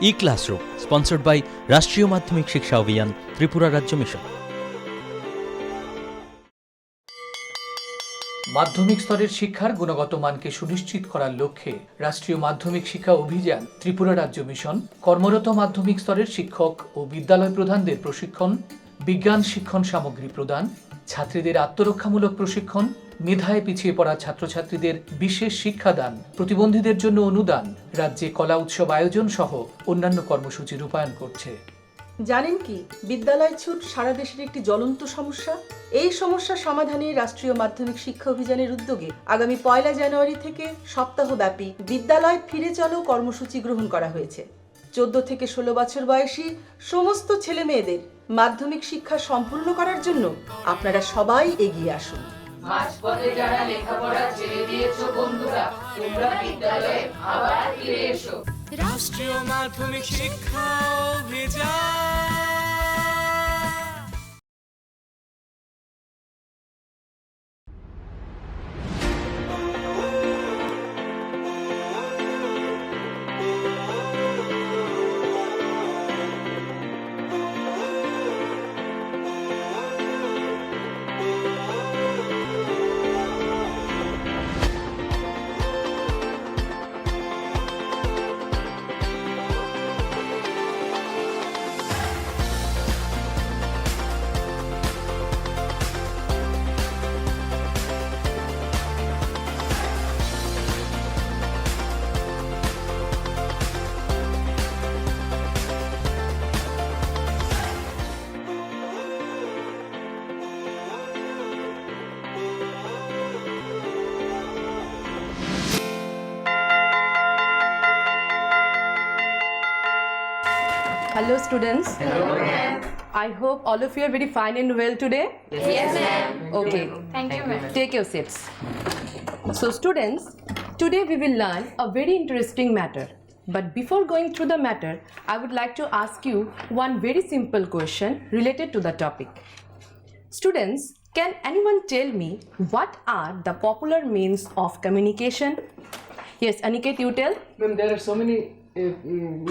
E-Classroom, sponsored by রাষ্ট্রীয় মাধ্যমিক শিক্ষা অভিযান, ত্রিপুরা রাজ্য মিশন। মাধ্যমিক স্তরের শিক্ষার গুণগত মানকে সুনিশ্চিত করার লক্ষ্যে রাষ্ট্রীয় মাধ্যমিক শিক্ষা অভিযান, ত্রিপুরা রাজ্য মিশন কর্মরত মাধ্যমিক স্তরের শিক্ষক ও বিদ্যালয় প্রধানদের প্রশিক্ষণ, বিজ্ঞান শিক্ষণ সামগ্রী প্রদান, ছাত্রীদের আত্মরক্ষামূলক প্রশিক্ষণ, মেধায় পিছিয়ে পড়া ছাত্রছাত্রীদের বিশেষ শিক্ষাদান, প্রতিবন্ধীদের জন্য অনুদান, রাজ্যে কলা উৎসব আয়োজন সহ অন্যান্য কর্মসূচি রূপায়ণ করছে। জানেন কি, বিদ্যালয় ছুট সারা দেশের একটি জ্বলন্ত সমস্যা। এই সমস্যা সমাধানে রাষ্ট্রীয় মাধ্যমিক শিক্ষা অভিযানের উদ্যোগে আগামী 1 জানুয়ারি থেকে সপ্তাহব্যাপী বিদ্যালয় ফিরে চলো কর্মসূচি গ্রহণ করা হয়েছে। 14 থেকে 16 বছর বয়সী সমস্ত ছেলে মেয়েদের মাধ্যমিক শিক্ষা সম্পূর্ণ করার জন্য আপনারা সবাই এগিয়ে আসুন। মাঝপথে যারা লেখাপড়া ছেড়ে দিয়েছো বন্ধুরা, তোমরা বিদ্যালয়ে আবার ফিরে এসো। রাষ্ট্রীয় মাধ্যমিক শিক্ষা অভিযান। Hello students. Hello ma'am. I hope all of you are very fine and well today. Yes ma'am. Okay. Thank you ma'am. Take your seats. So students, today we will learn a very interesting matter. But before going through the matter, I would like to ask you one very simple question related to the topic. Students, can anyone tell me what are the popular means of communication? Yes, Aniket, you tell. Ma'am, there are so many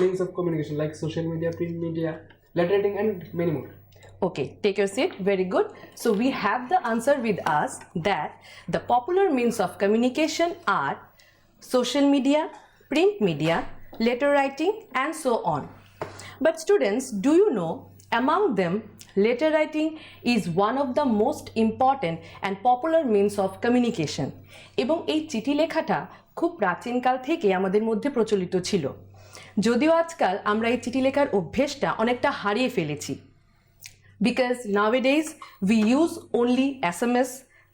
means of communication like social media, print media, letter writing and many more. Okay, take your seat. Very good. So we have the answer with us that the popular means of communication are social media, print media, letter writing and so on. But students, do you know among them letter writing is one of the most important and popular means of communication. এবং এই চিঠি লেখাটা খুব প্রাচীনকাল থেকে আমাদের মধ্যে প্রচলিত ছিল। যদিও আজকাল আমরা এই চিঠি লেখার অভ্যেসটা অনেকটা হারিয়ে ফেলেছি। Because nowadays we use only SMS,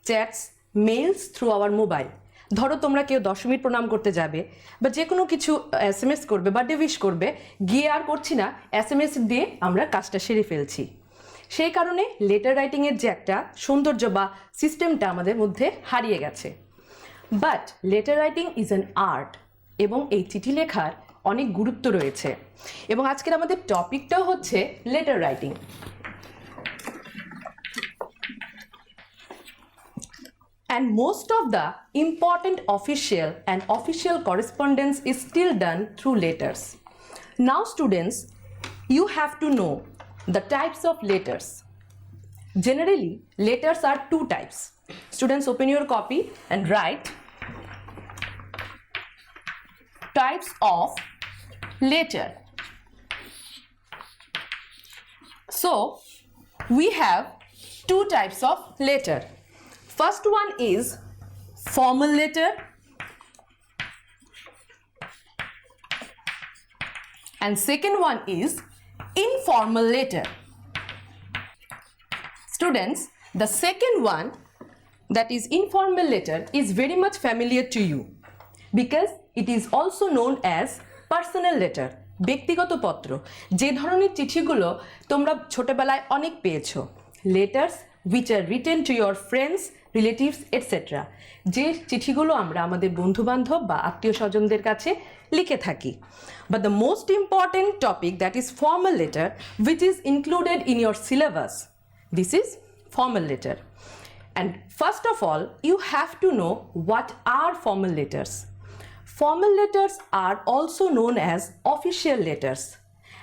chats, mails through our mobile. ধরো তোমরা কেউ দশমীর প্রণাম করতে যাবে বা যে কোনো কিছু SMS করবে বা উইশ করবে, গিয়ে আর করছি না, SMS দিয়ে আমরা কাজটা সেরে ফেলছি। সেই কারণে লেটার রাইটিংয়ের যে একটা সৌন্দর্য বা সিস্টেমটা আমাদের মধ্যে হারিয়ে গেছে। But later writing is an art এবং এই চিঠি লেখার অনেক গুরুত্ব রয়েছে এবং আজকের আমাদের টপিকটাও হচ্ছে letter writing. And most of the important official correspondence is still done through letters. Now students, you have to know the types of letters. Generally, letters are two types. Students, open your copy and write types of letter. So, we have two types of letter. First one is formal letter and second one is informal letter. Students, the second one, that is informal letter, is very much familiar to you because it is also known as personal letter, ব্যক্তিগত পত্র। যে ধরনের চিঠিগুলো তোমরা ছোটবেলায় অনেক পেয়েছো, letters which are written to your friends, relatives, etc. যে চিঠিগুলো আমরা আমাদের বন্ধুবান্ধব বা আত্মীয় স্বজনদের কাছে লিখে থাকি। But the most important topic, that is formal letter, which is included in your syllabus. This is formal letter. And first of all, you have to know what are formal letters. Formal letters are also known as official letters,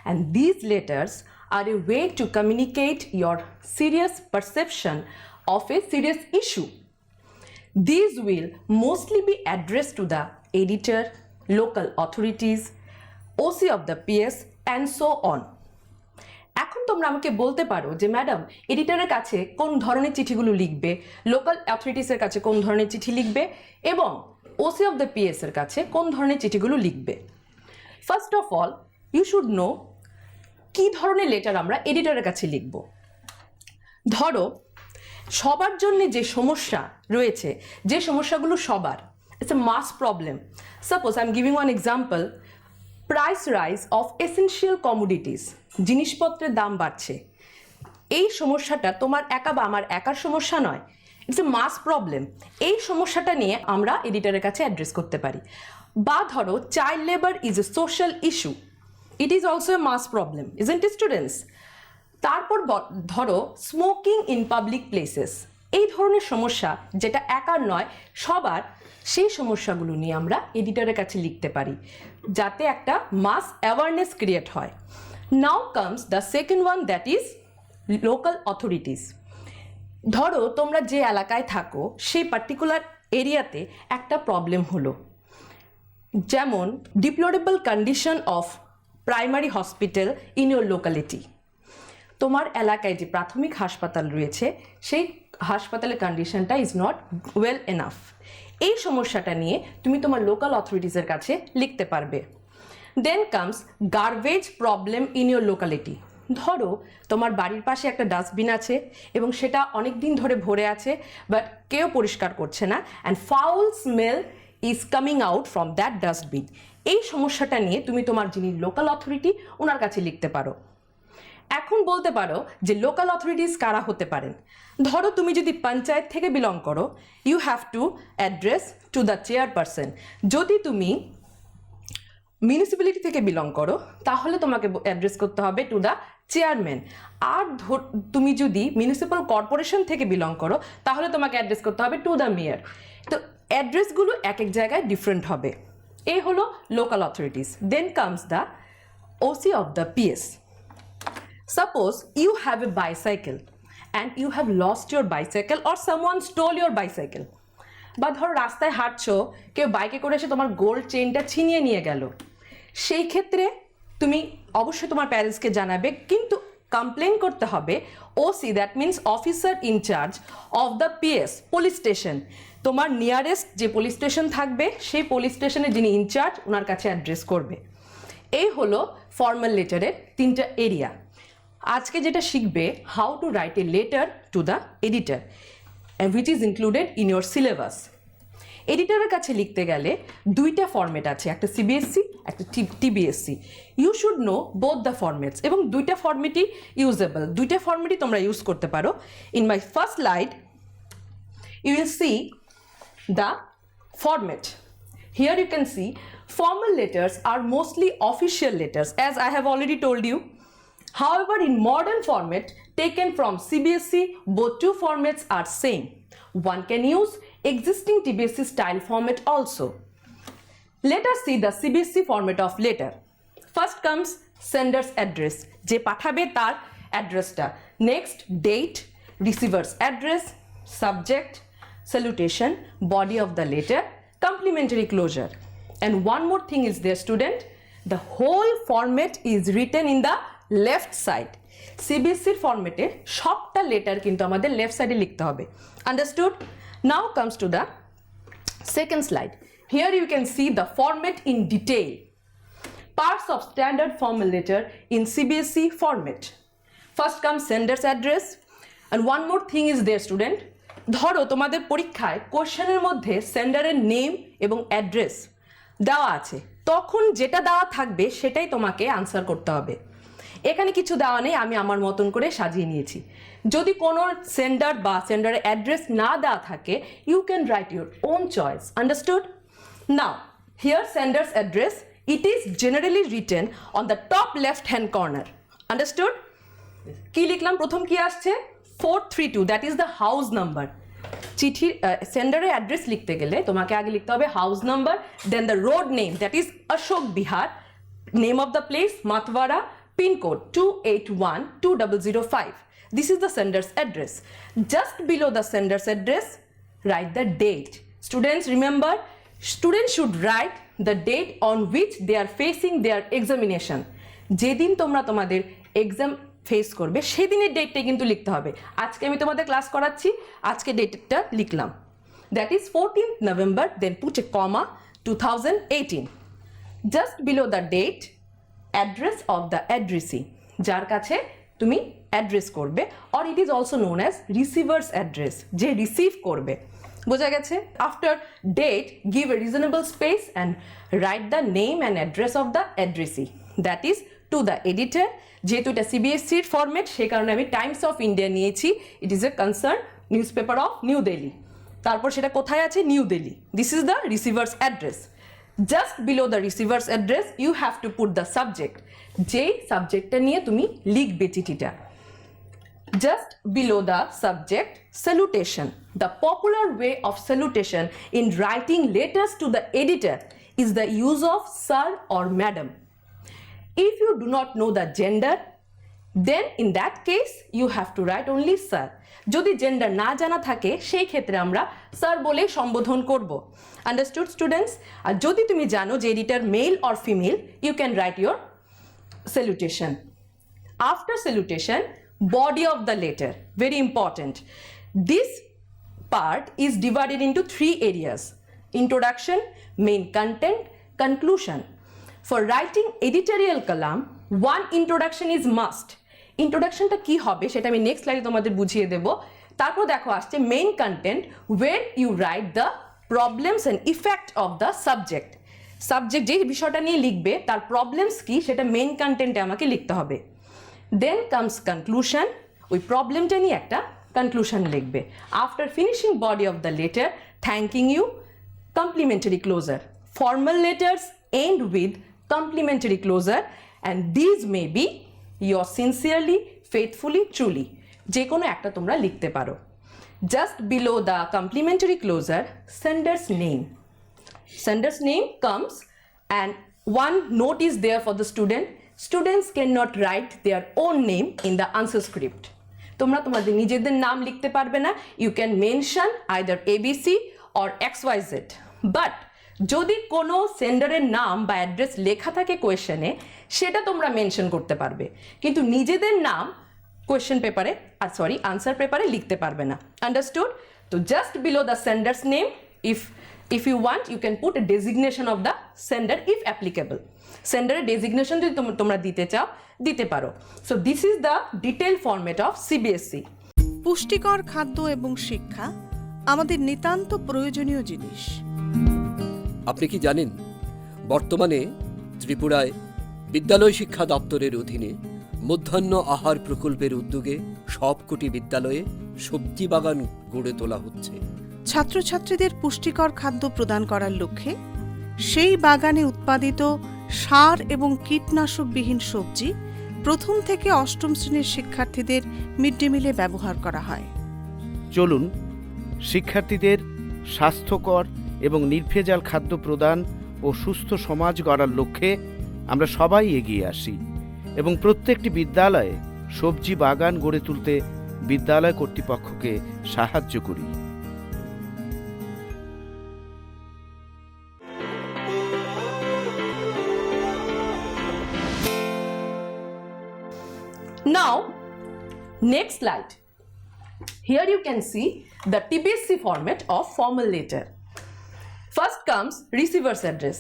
and these letters are a way to communicate your serious perception of a serious issue. These will mostly be addressed to the editor, local authorities, OC of the PS, and so on. এখন তোমরা আমাকে বলতে পারো যে madam এডিটরের কাছে কোন ধরনের চিঠিগুলো লিখবে, লোকাল অথরিটিসের কাছে কোন ধরনের চিঠি লিখবে এবং ওসি অফ দ্য পিএস এর কাছে কোন ধরনের চিঠিগুলো লিখবে। First of all you should know কি ধরনের লেটার আমরা এডিটরের কাছে লিখব। ধরো সবার জন্য যে সমস্যা রয়েছে, যে সমস্যাগুলো সবার, it's a mass problem. Suppose I am giving one example, price rise of essential commodities, জিনিসপত্রের দাম বাড়ছে। এই সমস্যাটা তোমার একা বা আমার একার সমস্যা নয়, ইটস এ মাস প্রবলেম। এই সমস্যাটা নিয়ে আমরা এডিটরের কাছে অ্যাড্রেস করতে পারি। বা ধরো child labour is a social issue, it is also a mass problem, isn't it students? তারপর ধরো স্মোকিং ইন পাবলিক প্লেসেস, এই ধরনের সমস্যা যেটা একার নয় সবার, সেই সমস্যাগুলো নিয়ে আমরা এডিটরের কাছে লিখতে পারি যাতে একটা মাস অ্যাওয়ারনেস ক্রিয়েট হয়। নাও comes the second one, that is local authorities. ধরো তোমরা যে এলাকায় থাকো সেই পার্টিকুলার এরিয়াতে একটা প্রবলেম হলো, যেমন deplorable condition of primary hospital in your locality. তোমার এলাকায় যে প্রাথমিক হাসপাতাল রয়েছে সেই হাসপাতালের কন্ডিশনটা ইজ নট ওয়েল এনাফ। এই সমস্যাটা নিয়ে তুমি তোমার লোকাল অথরিটিসের কাছে লিখতে পারবে। Then comes garbage problem in your locality. ধরো তোমার বাড়ির পাশে একটা ডাস্টবিন আছে এবং সেটা অনেক দিন ধরে ভরে আছে, বাট কেউ পরিষ্কার করছে না, and foul smell is coming out from that dustbin. এই সমস্যাটা নিয়ে তুমি তোমার যিনি লোকাল অথরিটি ওনার কাছে লিখতে পারো। এখন বলতে পারো যে লোকাল অথরিটিস কারা হতে পারেন। ধরো তুমি যদি পঞ্চায়েত থেকে বিলং করো, you have to address to the chairperson. যদি তুমি মিউনিসিপ্যালিটি থেকে বিলং করো তাহলে তোমাকে অ্যাড্রেস করতে হবে টু দ্য চেয়ারম্যান। আর তুমি যদি মিউনিসিপ্যাল কর্পোরেশন থেকে বিলং করো তাহলে তোমাকে অ্যাড্রেস করতে হবে টু দ্য মেয়র। তো অ্যাড্রেসগুলো এক এক জায়গায় ডিফারেন্ট হবে। এই হলো local authorities. Then comes the OC of the PS. Suppose you have a bicycle and you have lost your bicycle or someone stole your bicycle. বা ধরো রাস্তায় হাঁটছো, কেউ বাইকে করে এসে তোমার গোল্ড চেইনটা ছিনিয়ে নিয়ে গেল। সেই ক্ষেত্রে তুমি অবশ্যই তোমার প্যারেন্টসকে জানাবে, কিন্তু কমপ্লেন করতে হবে OC, that means officer incharge of the PS, police station. তোমার নিয়ারেস্ট যে পুলিশ স্টেশন থাকবে সেই পুলিশ স্টেশনে যিনি ইনচার্জ ওনার কাছে অ্যাড্রেস করবে। এই হলো ফর্মাল লেটারের তিনটা এরিয়া। আজকে যেটা শিখবে, how to write a letter to the editor, which is included in your syllabus. এডিটরের কাছে লিখতে গেলে দুইটা ফরম্যাট আছে, একটা সিবিএসসি একটা TBSC. You should know both the formats, এবং দুইটা ফরম্যাটই ইউজেবল, দুইটা ফরম্যাটই তোমরা ইউজ করতে পারো। In my first slide you will see the format. Here you can see formal letters are mostly official letters, as I have already told you. However, in modern format taken from CBSC, both two formats are same. One can use existing TBSC style format also. Let us see the CBSC format of letter. First comes sender's address, je pathabe tar address ta. Next, date, receiver's address, subject, salutation, body of the letter, complementary closure. And one more thing is there, student, the whole format is written in the left side. CBSC format e shopta letter kintu amader left side e likhte hobe. Understood? Now comes to the second slide. Here you can see the format in detail. Parts of standard formal letter in CBSC format. First comes sender's address, and one more thing is there, student. ধরো তোমাদের পরীক্ষায় কোশ্চেনের মধ্যে সেন্ডারের name এবং address দেওয়া আছে, তখন যেটা দেওয়া থাকবে সেটাই তোমাকে আনসার করতে হবে। এখানে কিছু দেওয়া নেই, আমি আমার মতন করে সাজিয়ে নিয়েছি। যদি কোনো সেন্ডার বা সেন্ডারের অ্যাড্রেস না দেওয়া থাকে, you can write your own choice. Understood? Now here sender's address, it is generally written on the top left hand corner. Understood? কি লিখলাম? প্রথম কি আসছে? 432, that is the house number. চিঠির সেন্ডারের অ্যাড্রেস লিখতে গেলে তোমাকে আগে লিখতে হবে house number, then the road name, that is Ashok Vihar, name of the place Matwara, pin code 28120005. This is the sender's address. Just below the sender's address, write the date. Students, remember, students should write the date on which they are facing their examination. যেদিন তোমরা তোমাদের exam face করবে সেদিনের ডেটটা কিন্তু লিখতে হবে। আজকে আমি তোমাদের ক্লাস করাচ্ছি, আজকে ডেটটা লিখলাম, that is 14th November, then put a comma 2018. Just below the date, address of the addressee, যার কাছে তুমি অ্যাড্রেস করবে, or it is also known as receiver's address, যে রিসিভ করবে। বোঝা গেছে? After date, give a reasonable space and write the name and address of the addressee, that is to the editor. যেহেতু এটা সিবিএসসির ফরম্যাট সে কারণে আমি Times of India নিয়েছি, it is a concern news paper of new Delhi. তারপর সেটা কোথায় আছে? New Delhi. This is the receivers address. Just below the receiver's address, you have to put the subject. যেই সাবজেক্টটা নিয়ে তুমি লিখবে চিঠিটা। Just below the subject, salutation. The popular way of salutation in writing letters to the editor is the use of sir or madam. If you do not know the gender, then in that case you have to write only sir. যদি gender না জানা থাকে সেই ক্ষেত্রে আমরা sir বলে সম্বোধন করব। Understood students? আর যদি তুমি জানো যে editor male or female, you can write your salutation. After salutation, body of the letter, very important. This part is divided into 3 areas: introduction, main content, conclusion. For writing editorial column, one introduction is must. ইন্ট্রোডাকশনটা কি হবে সেটা আমি next স্লাইডে তোমাদের বুঝিয়ে দেব। তারপর দেখো আসছে main content, where you write the problems and effect of the subject. Subject যে বিষয়টা নিয়ে লিখবে তার প্রবলেমস কি সেটা মেইন কন্টেন্টে আমাকে লিখতে হবে। দেন কামস কনক্লুশন, ওই প্রবলেমটা নিয়ে একটা কনক্লুশন লিখবে। After finishing body of the letter, thanking you, complimentary closure. Formal letters end with complimentary closure and these may be yours sincerely, faithfully, truly, যে কোনো একটা তোমরা লিখতে পারো। Just below the complimentary closer, sender's name. Sender's name comes and one note is there for the student. Students cannot write their own name in the answer script. তোমরা তোমাদের নিজেদের নাম লিখতে পারবে না। You can mention either ABC or XYZ. But যদি কোনো সেন্ডারের নাম বা অ্যাড্রেস লেখা থাকে কোয়েশ্চেনে, সেটা তোমরা মেনশন করতে পারবে, কিন্তু নিজেদের নাম কোয়েশ্চেন পেপারে আনসার পেপারে লিখতে পারবে না। আন্ডারস্টুড? তো just below the sender's name, if you want you can put a designation of the sender if applicable. সেন্ডারের ডেজিগনেশন যদি তোমরা দিতে চাও দিতে পারো। So this is the detail format of CBSE. পুষ্টিকর খাদ্য এবং শিক্ষা আমাদের নিতান্ত প্রয়োজনীয় জিনিস। আপনি কি জানেন বর্তমানে ত্রিপুরায় বিদ্যালয় শিক্ষা দপ্তরের অধীনে মধ্যাহ্ন আহার প্রকল্পের উদ্যোগে সবকটি বিদ্যালয়ে সবজি বাগান গড়ে তোলা হচ্ছে। ছাত্রছাত্রীদের পুষ্টিকর খাদ্য প্রদান করার লক্ষ্যে সেই বাগানে উৎপাদিত সার এবং কীটনাশকবিহীন সবজি প্রথম থেকে অষ্টম শ্রেণীর শিক্ষার্থীদের মিড ডে মিলে ব্যবহার করা হয়। চলুন শিক্ষার্থীদের স্বাস্থ্যকর এবং নির্ভেজাল খাদ্য প্রদান ও সুস্থ সমাজ গড়ার লক্ষ্যে আমরা সবাই এগিয়ে আসি এবং প্রত্যেকটি বিদ্যালয়ে সবজি বাগান গড়ে তুলতে বিদ্যালয় কর্তৃপক্ষকে সাহায্য করি। Now, next slide. Here you can see the Cbsc format of formal letter. First comes receiver's address.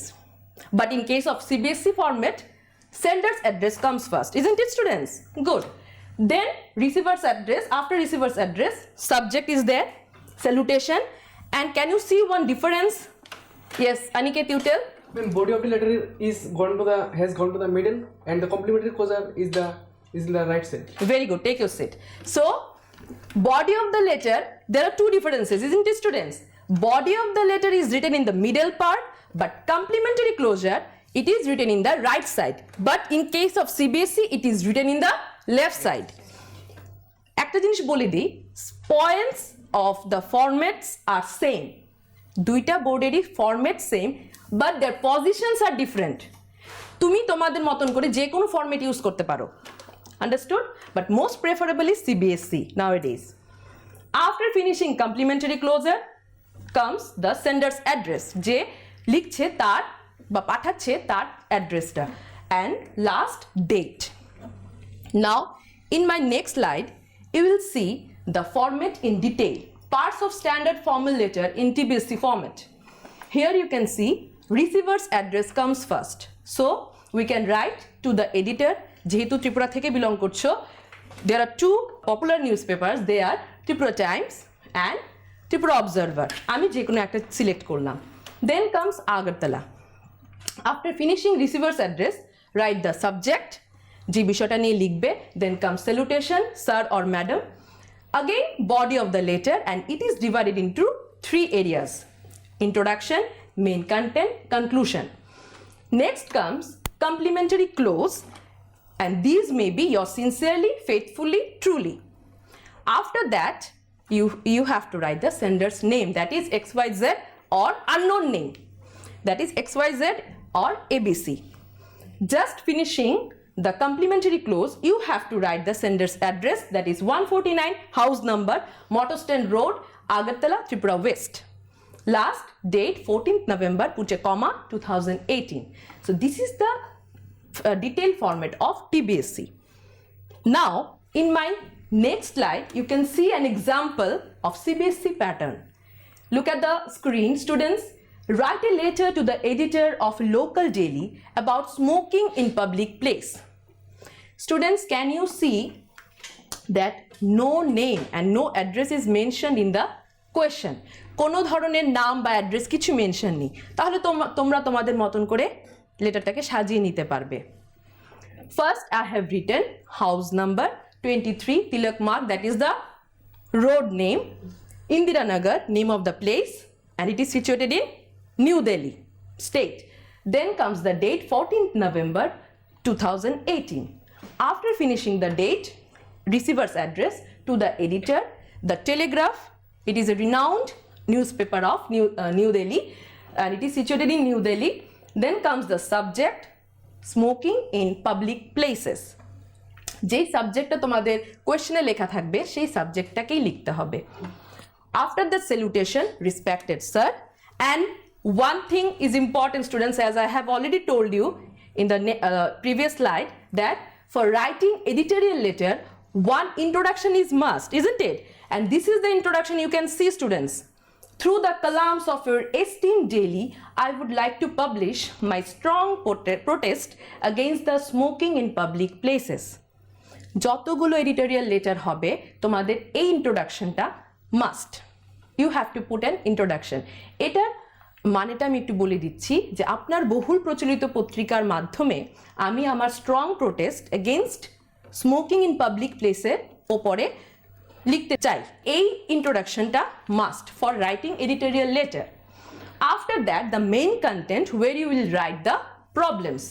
But in case of Cbsc format, sender's address comes first. Isn't it, students? Good. Then receiver's address. After receiver's address, subject is there, salutation. And can you see one difference? Yes, Aniket, you tell. When body of the letter has gone to the middle, and the complementary clause is in the right side. Very good. Take your seat. So, body of the letter, there are two differences, isn't it, students? Body of the letter is written in the middle part, but complementary closure, it is written in the right side. But in case of CBSC, it is written in the left side. একটা একটা জিনিস বলে দিই, points of the formats are same, দুইটা বোর্ডেরই format same, but their positions are different. তুমি তোমাদের মতন করে যে কোনো ফরম্যাট ইউজ করতে পারো, understood, but most preferable is CBSE nowadays. After finishing complimentary closure comes the sender's address, যে লিখছে তার বা পাঠাচ্ছে তার অ্যাড্রেসটা, and last date. Now, in my next slide, you will see the format in detail, parts of standard formal letter in Cbsc format. Here you can see receiver's address comes first. So, we can write to the editor, যেহেতু ত্রিপুরা থেকে belong করছো, there are two popular newspapers, they are Tripura Times and Tripura Observer. আমি যে কোনো একটা select করলাম। Then comes Agartala. After finishing receiver's address, write the subject, যে বিষয়টা নিয়ে লিখবে, then comes salutation, sir or madam, again body of the letter, and it is divided into 3 areas: introduction, main content, conclusion. Next comes complementary clause, and these may be your sincerely, faithfully, truly. After that, you have to write the sender's name, that is XYZ or unknown name, that is XYZ or ABC. Just finishing the complementary clause, you have to write the sender's address, that is 149 house number, Motostand Road, Agartala, Tripura West. Last date 14th November, put a comma, 2018. So this is the detailed format of TBSc. Now, in my next slide, you can see an example of CBSc pattern. Look at the screen, students. Write a letter to the editor of local daily about smoking in public place. Students, can you see that no name and no address is mentioned in the question? কোনো ধরনের নাম বা address কিছু mention নেই, তাহলে তোমরা তোমাদের মতন করে লেটারটাকে সাজিয়ে নিতে পারবে। First, I have written house number 23 Tilak Marg, that is the road name, Indira Nagar, name of the place, and it is situated in New Delhi state. Then comes the date 14th November 2018. After finishing the date, receiver's address to the editor, the Telegraph, it is a renowned newspaper of New Delhi, and it is situated in New Delhi. Then comes the subject, smoking in public places. যে সাবজেক্টটা তোমাদের কোয়েশ্চেনে লেখা থাকবে সেই সাবজেক্টটাকেই লিখতে হবে। After the salutation, respected sir, and one thing is important, students, as I have already told you in the previous slide, that for writing editorial letter, one introduction is must, isn't it? And this is the introduction you can see, students. Through the columns of your esteemed daily, I would like to publish my strong protest against the smoking in public places. যতগুলো editorial letter হবে তোমাদের এই ইন্ট্রোডাকশনটা must, you have to put an introduction. এটার মানেটা আমি একটু বলে দিচ্ছি, যে আপনার বহুল প্রচলিত পত্রিকার মাধ্যমে আমি আমার strong protest against smoking in public প্লেসের ওপরে লিখতে চাই। এই ইন্ট্রোডাকশনটা must for writing editorial letter. After that, the main content where you will write the problems.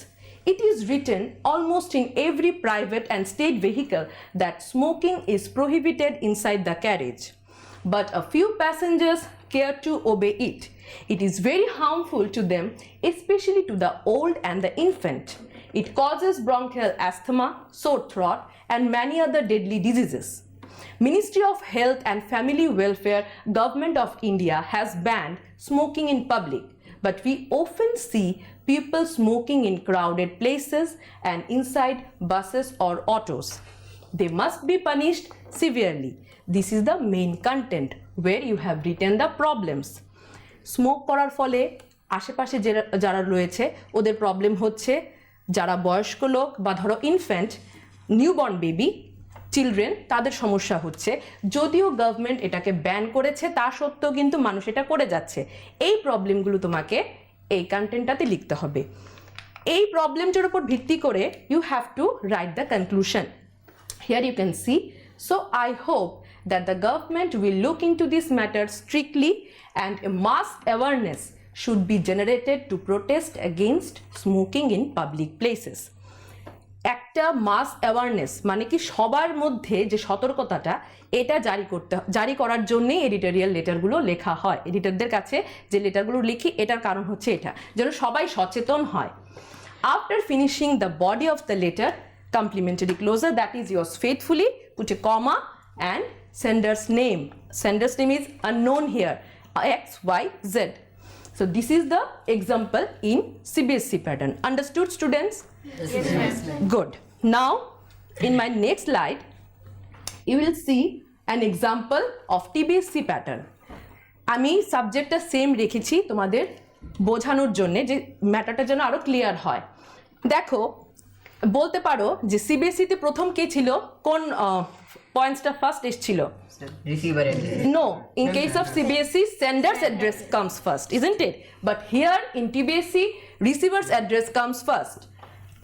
It is written almost in every private and state vehicle that smoking is prohibited inside the carriage, but a few passengers care to obey it. It is very harmful to them, especially to the old and the infant. It causes bronchial asthma, sore throat, and many other deadly diseases. Ministry of Health and Family Welfare, Government of India has banned smoking in public, but we often see people smoking in crowded places and inside buses or autos. They must be punished severely. This is the main content where you have written the problems. Smoke করার ফলে আশেপাশে যারা রয়েছে ওদের problem হচ্ছে, যারা বয়স্ক লোক বা ধরো ইনফ্যান্ট, নিউবর্ন বেবি, চিলড্রেন, তাদের সমস্যা হচ্ছে। যদিও গভর্নমেন্ট এটাকে ব্যান করেছে, তা সত্ত্বেও কিন্তু মানুষ এটা করে যাচ্ছে। এই প্রবলেমগুলো তোমাকে এই কন্টেন্টটাতে লিখতে হবে। এই প্রবলেমটার উপর ভিত্তি করে you have to write the conclusion. Here you can see, so I hope that the government will look into this matter strictly and a mass awareness should be generated to protest against smoking in public places. একটা মাস awareness মানে কি সবার মধ্যে যে সতর্কতাটা এটা জারি করার জন্যই এডিটোরিয়াল লেটারগুলো লেখা হয়। এডিটরদের কাছে যে লেটারগুলো লিখি এটার কারণ হচ্ছে এটা, যেন সবাই সচেতন হয়। After finishing the body of the letter, complementary closure, that is yours faithfully, put a comma and sender's name. Sender's name is unknown here, X, Y, Z. So this is the example in Cbsc pattern. Understood, students? Yes. Good. Now in my next slide you will see an example of TBSc pattern. আমি সাবজেক্টটা same রেখেছি তোমাদের বোঝানোর জন্য, যে ম্যাটারটা যেন আরো clear হয়। দেখো, বলতে পারো যে সিবিএসইতে প্রথম কে ছিল, কোন পয়েন্টসটা ফার্স্ট এসেছিল? Receiver address. No, in case of CBSE, sender's address comes first, isn't it? But here in TBSC, receiver's address comes first.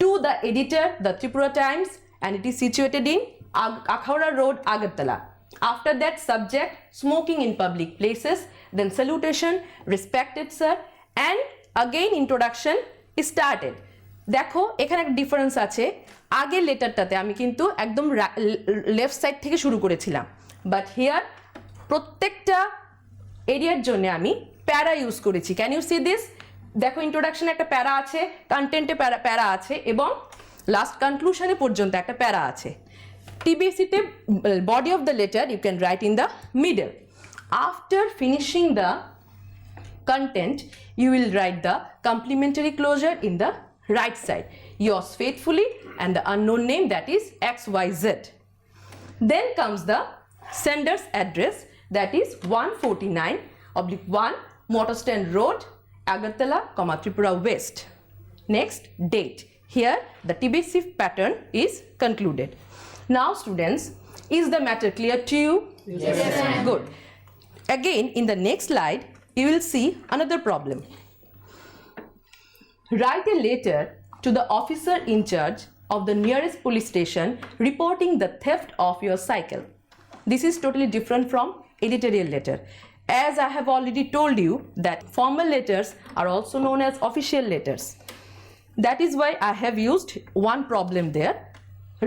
To the editor, the Tripura Times, and it is situated in Akhaura Road, Agartala. After that, subject, smoking in public places, then salutation, respected sir, and again introduction is started. দেখো এখানে একটা difference আছে, আগের লেটারটাতে আমি কিন্তু একদম left side থেকে শুরু করেছিলাম, বাট হিয়ার প্রত্যেকটা এরিয়ার জন্য আমি প্যারা ইউজ করেছি। Can you see this? দেখো ইন্ট্রোডাকশনে একটা প্যারা আছে, কন্টেন্টে প্যারা আছে, এবং লাস্ট কনক্লুশনে পর্যন্ত একটা প্যারা আছে। টিবিএসসিতে body of the letter you can write in the middle. After finishing the content, you will write the complementary closure in the right side, yours faithfully, and the unknown name, that is XYZ. Then comes the sender's address, that is 149/1 Motor Stand Road, Agartala, Tripura West. Next, date. Here the TBSc pattern is concluded. Now students, is the matter clear to you? Yes, ma'am. Good. Again, in the next slide you will see another problem. Write a letter to the officer in charge of the nearest police station reporting the theft of your cycle. This is totally different from editorial letter. As I have already told you that formal letters are also known as official letters. That is why I have used one problem there.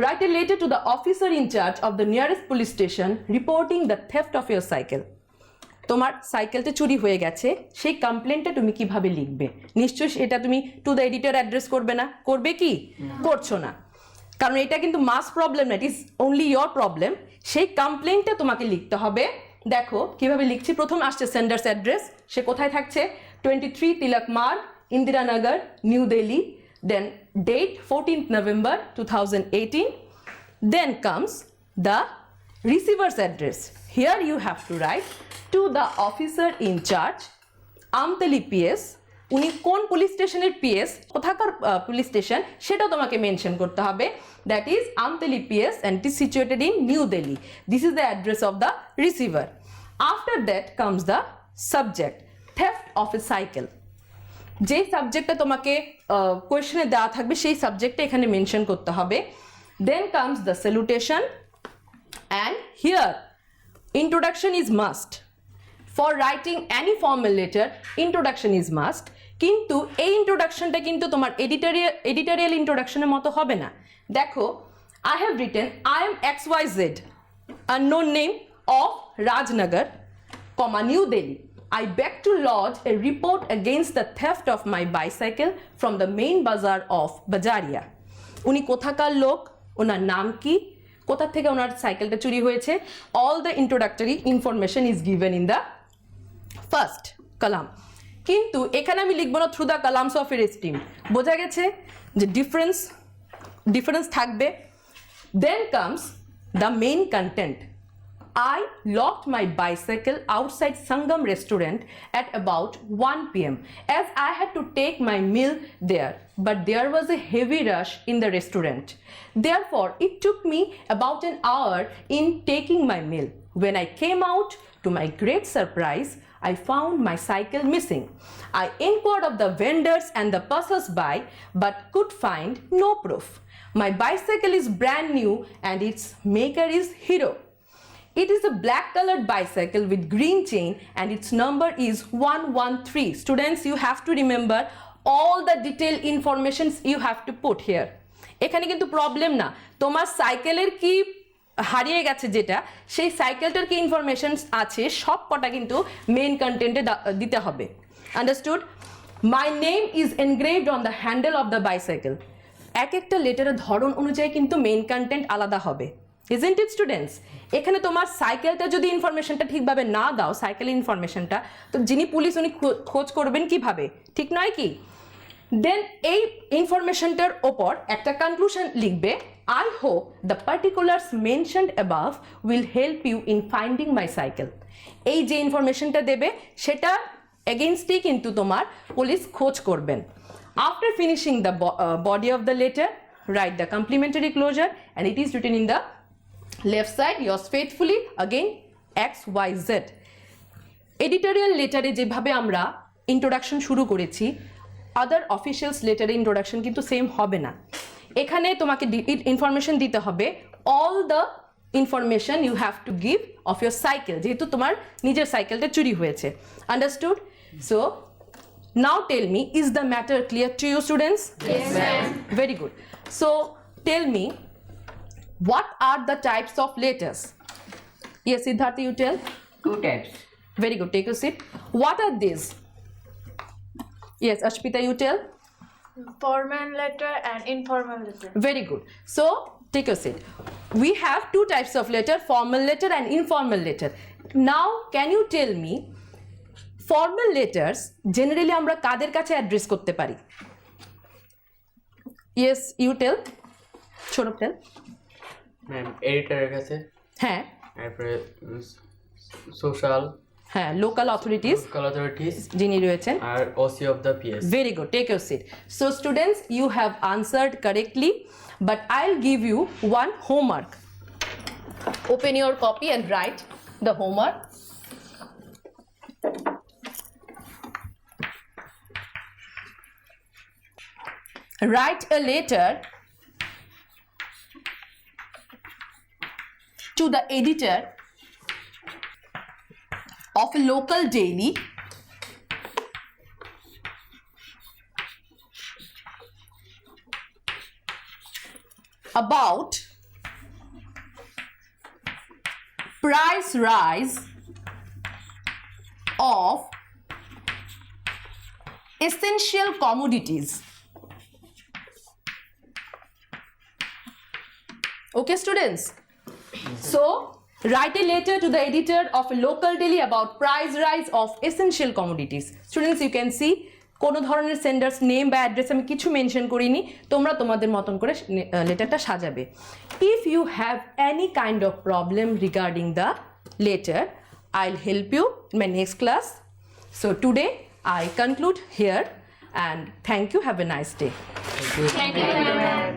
Write a letter to the officer in charge of the nearest police station reporting the theft of your cycle. তোমার সাইকেলটা চুরি হয়ে গেছে, সেই কমপ্লেনটা তুমি কিভাবে লিখবে? নিশ্চয়ই এটা তুমি টু দ্য এডিটর অ্যাড্রেস করবে না, করবে কি? করছো না, কারণ এটা কিন্তু মাস প্রবলেম না, it is only your problem. সেই কমপ্লেনটা তোমাকে লিখতে হবে। দেখো কিভাবে লিখছি, প্রথম আসছে সেন্ডার্স অ্যাড্রেস, সে কোথায় থাকছে? 23 তিলক মার্গ, Indiranagar, new Delhi. Then date 14th November 2018. Then comes the receiver's address. Here you have to write to the officer in charge, Amtali PS. উনি কোন পুলিশ স্টেশনের পিএস, কোথাকার পুলিশ স্টেশন সেটা তোমাকে মেনশন করতে হবে। That is Amtali PS and it is situated in New Delhi. This is the address of the receiver. After that comes the subject, theft of a cycle. যে সাবজেক্টটা তোমাকে কোয়েশ্চনে দেওয়া থাকবে সেই সাবজেক্টটা এখানে মেনশন করতে হবে। Then comes the salutation, and here introduction is must. For writing any formal letter, introduction is must. কিন্তু এই ইন্ট্রোডাকশনটা কিন্তু তোমার এডিটোরিয়াল ইন্ট্রোডাকশনের মতো হবে না। দেখো, I have written I am XYZ, unknown name of Rajnagar, New Delhi. I beg to lodge a report against the theft of my bicycle from the main bazaar of Bajaria. উনি কোথাকার লোক, ওনার নাম কি, কোথা থেকে ওনার সাইকেলটা চুরি হয়েছে, all the introductory information is given in the first column. কিন্তু এখানে আমি লিখব না through the columns of your esteem. বোঝা গেছে যে ডিফারেন্স থাকবে। Then comes the main content. I locked my bicycle outside Sangam restaurant at about 1 p.m. as I had to take my meal there, but there was a heavy rush in the restaurant. Therefore, it took me about an hour in taking my meal. When I came out, to my great surprise, I found my cycle missing. I inquired of the vendors and the passers-by, but could find no proof. My bicycle is brand new and its maker is Hero. It is a black colored bicycle with green chain and its number is 113. Students, you have to remember all the detailed informations you have to put here. এখানে কিন্তু problem না, তোমার সাইকেলের কি হারিয়ে গেছে যেটা, সেই সাইকেলটার কি ইনফরমেশন আছে সব কটা কিন্তু মেইন কন্টেন্টে দিতে হবে। Understood? My name is engraved on the handle of the bicycle. এক একটা লেটারের ধরন অনুযায়ী কিন্তু মেইন কন্টেন্ট আলাদা হবে। Isn't it students? এখানে তোমার সাইকেলটা যদি ইনফরমেশনটা ঠিকভাবে না দাও, সাইকেল ইনফরমেশনটা, তো যিনি পুলিশ উনি খোঁজ করবেন কিভাবে? ঠিক নয় কি? দেন এই ইনফরমেশনটার ওপর একটা কনক্লুশন লিখবে, I hope the particulars mentioned above will help you in finding my cycle. এই যে ইনফরমেশনটা দেবে সেটা এগেইনস্টেই কিন্তু তোমার পুলিশ খোঁজ করবেন। After finishing the body of the letter, write the complementary closure and it is written in the left side, yours faithfully, again XYZ. Editorial লেটারে যেভাবে আমরা ইন্ট্রোডাকশন শুরু করেছি, আদার অফিসিয়ালস লেটারে ইন্ট্রোডাকশন কিন্তু সেম হবে না। এখানে তোমাকে ইনফরমেশন দিতে হবে, all the information you have to give of your cycle, যেহেতু তোমার নিজের সাইকেলটা চুরি হয়েছে। Understood? So now tell me, is the matter clear to you students? Yes, ma'am. Very good. So tell me, what are the types of letters? Yes, Siddharth, you tell. 2 types. Very good. Take a seat. What are these? Yes, Ashpita, you tell. Formal letter and informal letter. Very good. So take a seat. We have 2 types of letter, formal letter and informal letter. Now can you tell me, formal letters generally আমরা কাদের কাছে address করতে পারি? Yes, you tell. Shorab, tell. Ma'am এডিটরের কাছে, হ্যাঁ, তারপরে social, হ্যাঁ, local authorities যিনি রয়েছেন, আর OC of the PS. Very good. Take your seat. So students, you have answered correctly, but I'll give you one homework. Open your copy and write the homework. Write a letter to the editor of a local daily about price rise of essential commodities. Okay, students? So, write a letter to the editor of a local daily about price rise of essential commodities. Students, you can see কোনো ধরনের senders name বা address আমি কিছু mention করিনি, তোমরা তোমাদের মতন করে লেটারটা সাজাবে। If you have any kind of problem regarding the letter, I'll help you in my next class. So today I conclude here and thank you. Have a nice day. Thank you, ma'am.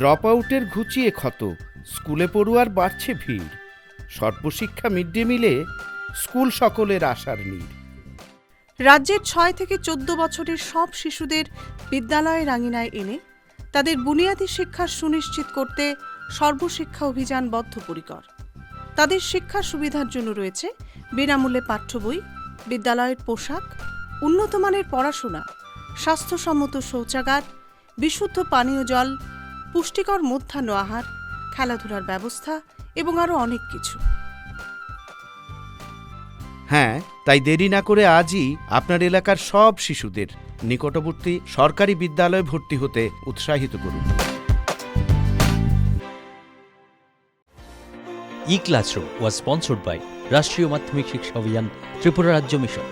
Drop আউটের ঘুচিয়ে ক্ষত, স্কুলে পড়ুয়ার বাড়ছে ভিড়, সর্বশিক্ষা mid day মিলে school সকলের আশার নীড়। রাজ্যের 6 থেকে 14 বছরের সব শিশুদের বিদ্যালয়ের আঙিনায় এনে তাদের বুনিয়াদী শিক্ষা সুনিশ্চিত করতে সর্বশিক্ষা অভিযান বদ্ধপরিকর। তাদের শিক্ষার সুবিধার জন্য রয়েছে বিনামূল্যে পাঠ্য বই, বিদ্যালয়ের পোশাক, উন্নতমানের পড়াশোনা, স্বাস্থ্যসম্মত শৌচাগার, বিশুদ্ধ পানীয় জল, পুষ্টিকর মধ্যাহ্ন আহার, খেলাধুলার ব্যবস্থা এবং আরও অনেক কিছু। হ্যাঁ, তাই দেরি না করে আজই আপনার এলাকার সব শিশুদের নিকটবর্তী সরকারি বিদ্যালয়ে ভর্তি হতে উৎসাহিত করুন। E-Classroom was sponsored by রাষ্ট্রীয় মাধ্যমিক শিক্ষা অভিযান ত্রিপুরা রাজ্য মিশন।